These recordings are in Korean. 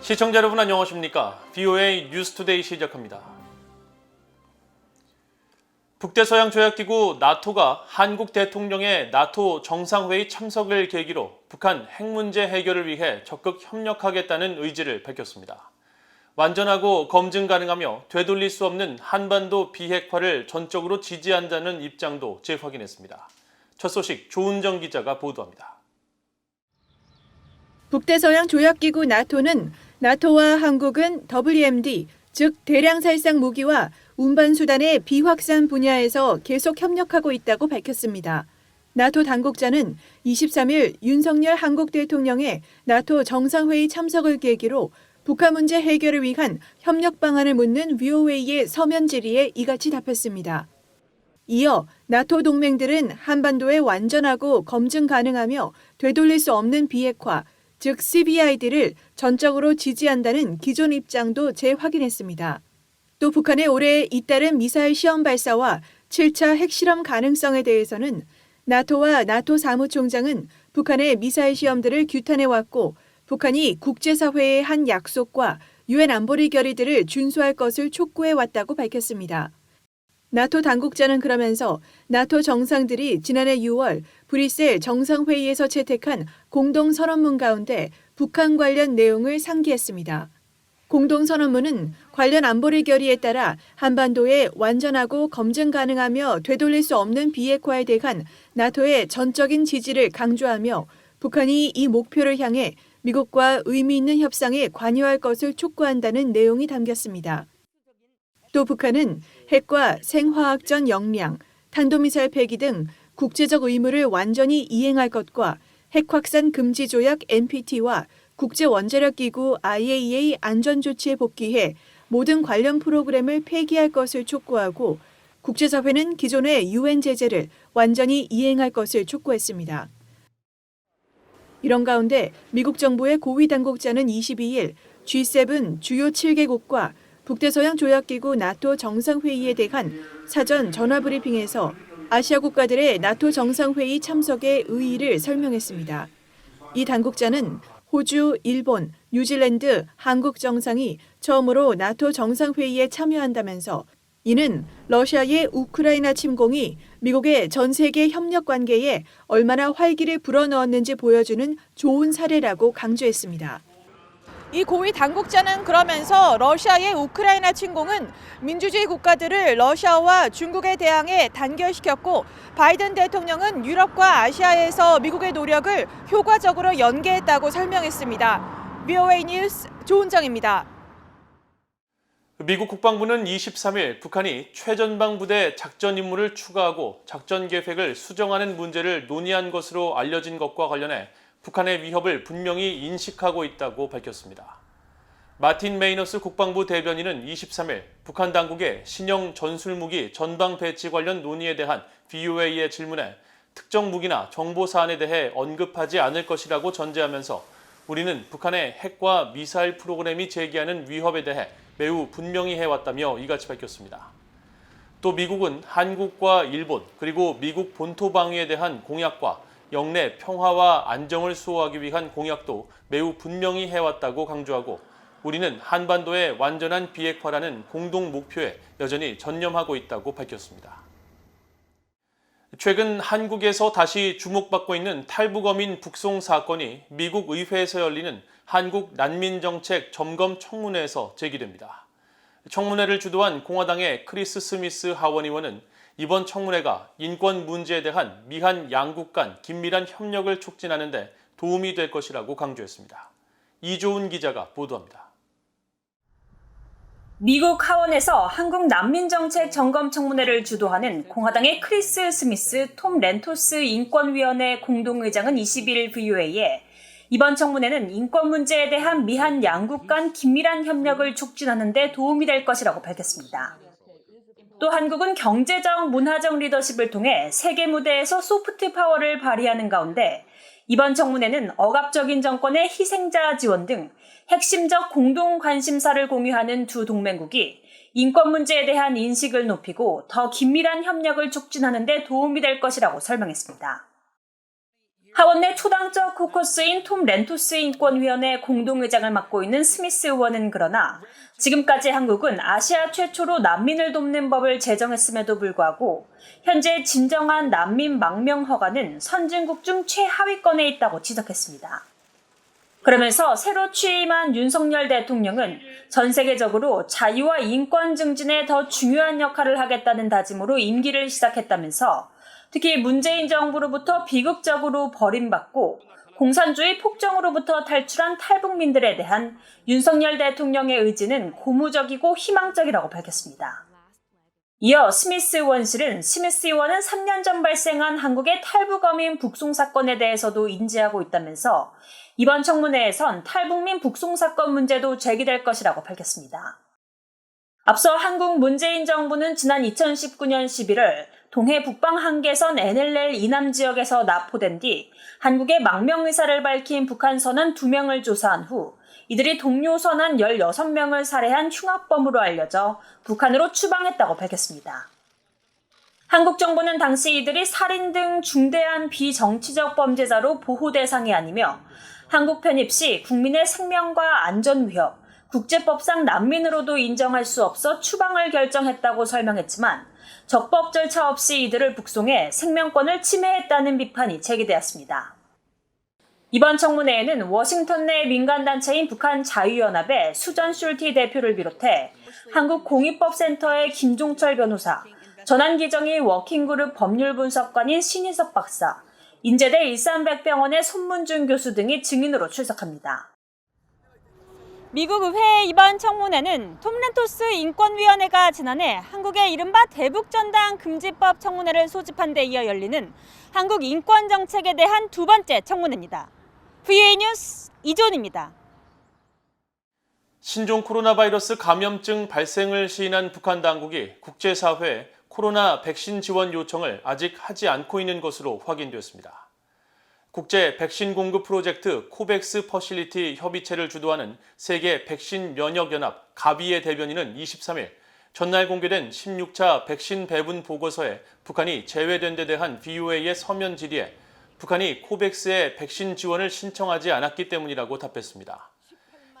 시청자 여러분 안녕하십니까? VOA 뉴스투데이 시작합니다. 북대서양조약기구 나토가 한국 대통령의 나토 정상회의 참석을 계기로 북한 핵 문제 해결을 위해 적극 협력하겠다는 의지를 밝혔습니다. 완전하고 검증 가능하며 되돌릴 수 없는 한반도 비핵화를 전적으로 지지한다는 입장도 재확인했습니다. 첫 소식 조은정 기자가 보도합니다. 북대서양 조약기구 나토는 나토와 한국은 WMD, 즉 대량 살상 무기와 운반 수단의 비확산 분야에서 계속 협력하고 있다고 밝혔습니다. 나토 당국자는 23일 윤석열 한국 대통령의 나토 정상회의 참석을 계기로 북한 문제 해결을 위한 협력 방안을 묻는 VOA의 서면 질의에 이같이 답했습니다. 이어 나토 동맹들은 한반도의 완전하고 검증 가능하며 되돌릴 수 없는 비핵화, 즉 CBID를 전적으로 지지한다는 기존 입장도 재확인했습니다. 또 북한의 올해 잇따른 미사일 시험 발사와 7차 핵실험 가능성에 대해서는 나토와 나토 사무총장은 북한의 미사일 시험들을 규탄해왔고 북한이 국제사회의 한 약속과 유엔 안보리 결의들을 준수할 것을 촉구해왔다고 밝혔습니다. 나토 당국자는 그러면서 나토 정상들이 지난해 6월 브뤼셀 정상회의에서 채택한 공동선언문 가운데 북한 관련 내용을 상기했습니다. 공동선언문은 관련 안보리 결의에 따라 한반도의 완전하고 검증 가능하며 되돌릴 수 없는 비핵화에 대한 나토의 전적인 지지를 강조하며 북한이 이 목표를 향해 미국과 의미 있는 협상에 관여할 것을 촉구한다는 내용이 담겼습니다. 또 북한은 핵과 생화학전 역량, 탄도미사일 폐기 등 국제적 의무를 완전히 이행할 것과 핵확산 금지 조약 NPT와 국제원자력기구 IAEA 안전조치에 복귀해 모든 관련 프로그램을 폐기할 것을 촉구하고 국제사회는 기존의 UN 제재를 완전히 이행할 것을 촉구했습니다. 이런 가운데 미국 정부의 고위 당국자는 22일 G7 주요 7개국과 북대서양 조약기구 나토 정상회의에 대한 사전 전화 브리핑에서 아시아 국가들의 나토 정상회의 참석의 의의를 설명했습니다. 이 당국자는 호주, 일본, 뉴질랜드, 한국 정상이 처음으로 나토 정상회의에 참여한다면서 이는 러시아의 우크라이나 침공이 미국의 전 세계 협력 관계에 얼마나 활기를 불어넣었는지 보여주는 좋은 사례라고 강조했습니다. 이 고위 당국자는 그러면서 러시아의 우크라이나 침공은 민주주의 국가들을 러시아와 중국에 대항해 단결시켰고 바이든 대통령은 유럽과 아시아에서 미국의 노력을 효과적으로 연계했다고 설명했습니다. VOA 뉴스 조은정입니다. 미국 국방부는 23일 북한이 최전방 부대 작전 임무를 추가하고 작전 계획을 수정하는 문제를 논의한 것으로 알려진 것과 관련해 북한의 위협을 분명히 인식하고 있다고 밝혔습니다. 마틴 메이너스 국방부 대변인은 23일 북한 당국의 신형 전술무기 전방 배치 관련 논의에 대한 VOA의 질문에 특정 무기나 정보 사안에 대해 언급하지 않을 것이라고 전제하면서 우리는 북한의 핵과 미사일 프로그램이 제기하는 위협에 대해 매우 분명히 해왔다며 이같이 밝혔습니다. 또 미국은 한국과 일본 그리고 미국 본토 방위에 대한 공약과 영내 평화와 안정을 수호하기 위한 공약도 매우 분명히 해왔다고 강조하고 우리는 한반도의 완전한 비핵화라는 공동 목표에 여전히 전념하고 있다고 밝혔습니다. 최근 한국에서 다시 주목받고 있는 탈북어민 북송 사건이 미국 의회에서 열리는 한국 난민정책 점검 청문회에서 제기됩니다. 청문회를 주도한 공화당의 크리스 스미스 하원 의원은 이번 청문회가 인권 문제에 대한 미한 양국 간 긴밀한 협력을 촉진하는 데 도움이 될 것이라고 강조했습니다. 이조은 기자가 보도합니다. 미국 하원에서 한국 난민정책 점검 청문회를 주도하는 공화당의 크리스 스미스, 톰 렌토스 인권위원회 공동의장은 21일 VOA에 이번 청문회는 인권 문제에 대한 미한 양국 간 긴밀한 협력을 촉진하는 데 도움이 될 것이라고 밝혔습니다. 또 한국은 경제적, 문화적 리더십을 통해 세계 무대에서 소프트 파워를 발휘하는 가운데 이번 청문회는 억압적인 정권의 희생자 지원 등 핵심적 공동 관심사를 공유하는 두 동맹국이 인권 문제에 대한 인식을 높이고 더 긴밀한 협력을 촉진하는 데 도움이 될 것이라고 설명했습니다. 하원 내 초당적 코커스인 톰 렌토스 인권위원회 공동의장을 맡고 있는 스미스 의원은 그러나 지금까지 한국은 아시아 최초로 난민을 돕는 법을 제정했음에도 불구하고 현재 진정한 난민 망명 허가는 선진국 중 최하위권에 있다고 지적했습니다. 그러면서 새로 취임한 윤석열 대통령은 전 세계적으로 자유와 인권 증진에 더 중요한 역할을 하겠다는 다짐으로 임기를 시작했다면서 특히 문재인 정부로부터 비극적으로 버림받고 공산주의 폭정으로부터 탈출한 탈북민들에 대한 윤석열 대통령의 의지는 고무적이고 희망적이라고 밝혔습니다. 이어 스미스 의원실은 스미스 의원은 3년 전 발생한 한국의 탈북어민 북송 사건에 대해서도 인지하고 있다면서 이번 청문회에선 탈북민 북송 사건 문제도 제기될 것이라고 밝혔습니다. 앞서 한국 문재인 정부는 지난 2019년 11월 동해 북방 한계선 NLL 이남 지역에서 납포된 뒤 한국의 망명 의사를 밝힌 북한 선원 2명을 조사한 후 이들이 동료 선원 16명을 살해한 흉악범으로 알려져 북한으로 추방했다고 밝혔습니다. 한국 정부는 당시 이들이 살인 등 중대한 비정치적 범죄자로 보호 대상이 아니며 한국 편입 시 국민의 생명과 안전 위협, 국제법상 난민으로도 인정할 수 없어 추방을 결정했다고 설명했지만 적법 절차 없이 이들을 북송해 생명권을 침해했다는 비판이 제기되었습니다. 이번 청문회에는 워싱턴 내 민간단체인 북한 자유연합의 수전 슐티 대표를 비롯해 한국공익법센터의 김종철 변호사, 전환기정의 워킹그룹 법률분석관인 신희석 박사, 인제대 일산백병원의 손문준 교수 등이 증인으로 출석합니다. 미국 의회의 이번 청문회는 톰 렌토스 인권위원회가 지난해 한국의 이른바 대북전당 금지법 청문회를 소집한 데 이어 열리는 한국 인권 정책에 대한 두 번째 청문회입니다. VA 뉴스 이존입니다. 신종 코로나 바이러스 감염증 발생을 시인한 북한 당국이 국제사회에 코로나 백신 지원 요청을 아직 하지 않고 있는 것으로 확인되었습니다. 국제 백신 공급 프로젝트 코백스 퍼실리티 협의체를 주도하는 세계 백신 면역연합 가비의 대변인은 23일 전날 공개된 16차 백신 배분 보고서에 북한이 제외된 데 대한 VOA의 서면 질의에 북한이 코백스에 백신 지원을 신청하지 않았기 때문이라고 답했습니다.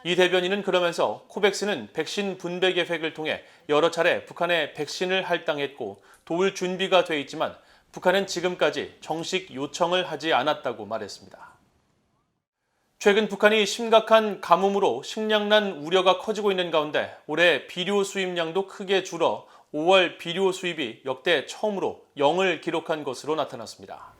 이 대변인은 그러면서 코백스는 백신 분배 계획을 통해 여러 차례 북한에 백신을 할당했고 도울 준비가 돼 있지만 북한은 지금까지 정식 요청을 하지 않았다고 말했습니다. 최근 북한이 심각한 가뭄으로 식량난 우려가 커지고 있는 가운데 올해 비료 수입량도 크게 줄어 5월 비료 수입이 역대 처음으로 0을 기록한 것으로 나타났습니다.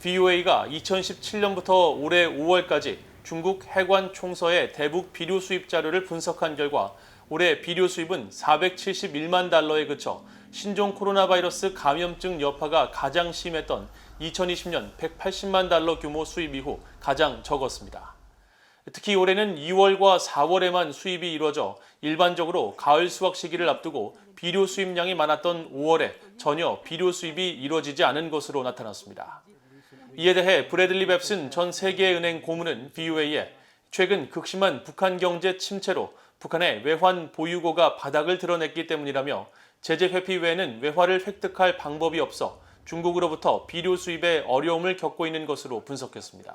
VOA가 2017년부터 올해 5월까지 중국 해관 총서의 대북 비료 수입 자료를 분석한 결과 올해 비료 수입은 471만 달러에 그쳐 신종 코로나 바이러스 감염증 여파가 가장 심했던 2020년 180만 달러 규모 수입 이후 가장 적었습니다. 특히 올해는 2월과 4월에만 수입이 이루어져 일반적으로 가을 수확 시기를 앞두고 비료 수입량이 많았던 5월에 전혀 비료 수입이 이루어지지 않은 것으로 나타났습니다. 이에 대해 브래들리 뱁슨 전 세계은행 고문은 VOA에 최근 극심한 북한 경제 침체로 북한의 외환 보유고가 바닥을 드러냈기 때문이라며 제재 회피 외에는 외화를 획득할 방법이 없어 중국으로부터 비료 수입에 어려움을 겪고 있는 것으로 분석했습니다.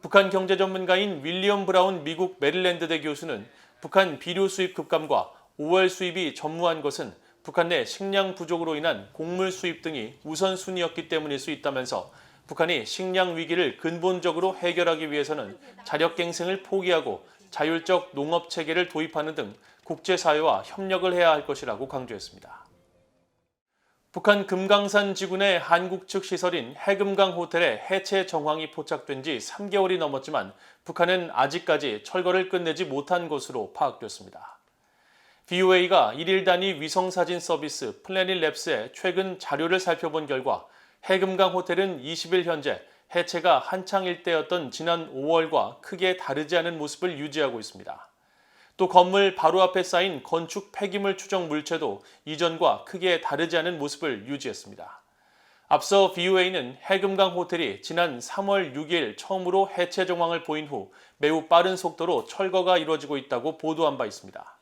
북한 경제 전문가인 윌리엄 브라운 미국 메릴랜드대 교수는 북한 비료 수입 급감과 5월 수입이 전무한 것은 북한 내 식량 부족으로 인한 곡물 수입 등이 우선순위였기 때문일 수 있다면서 북한이 식량 위기를 근본적으로 해결하기 위해서는 자력갱생을 포기하고 자율적 농업 체계를 도입하는 등 국제사회와 협력을 해야 할 것이라고 강조했습니다. 북한 금강산 지군의 한국 측 시설인 해금강 호텔의 해체 정황이 포착된 지 3개월이 넘었지만 북한은 아직까지 철거를 끝내지 못한 것으로 파악됐습니다. VOA가 1일 단위 위성사진 서비스 플래닛랩스의 최근 자료를 살펴본 결과 해금강 호텔은 20일 현재 해체가 한창일 때였던 지난 5월과 크게 다르지 않은 모습을 유지하고 있습니다. 또 건물 바로 앞에 쌓인 건축 폐기물 추정 물체도 이전과 크게 다르지 않은 모습을 유지했습니다. 앞서 VOA는 해금강 호텔이 지난 3월 6일 처음으로 해체 정황을 보인 후 매우 빠른 속도로 철거가 이루어지고 있다고 보도한 바 있습니다.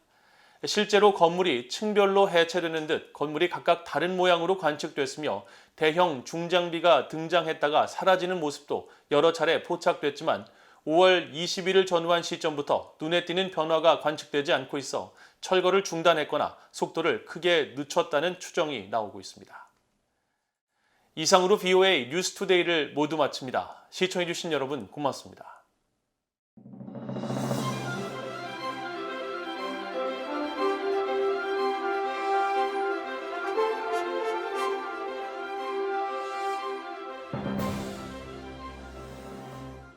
실제로 건물이 층별로 해체되는 듯 건물이 각각 다른 모양으로 관측됐으며 대형 중장비가 등장했다가 사라지는 모습도 여러 차례 포착됐지만 5월 20일을 전후한 시점부터 눈에 띄는 변화가 관측되지 않고 있어 철거를 중단했거나 속도를 크게 늦췄다는 추정이 나오고 있습니다. 이상으로 VOA 뉴스투데이를 모두 마칩니다. 시청해주신 여러분 고맙습니다.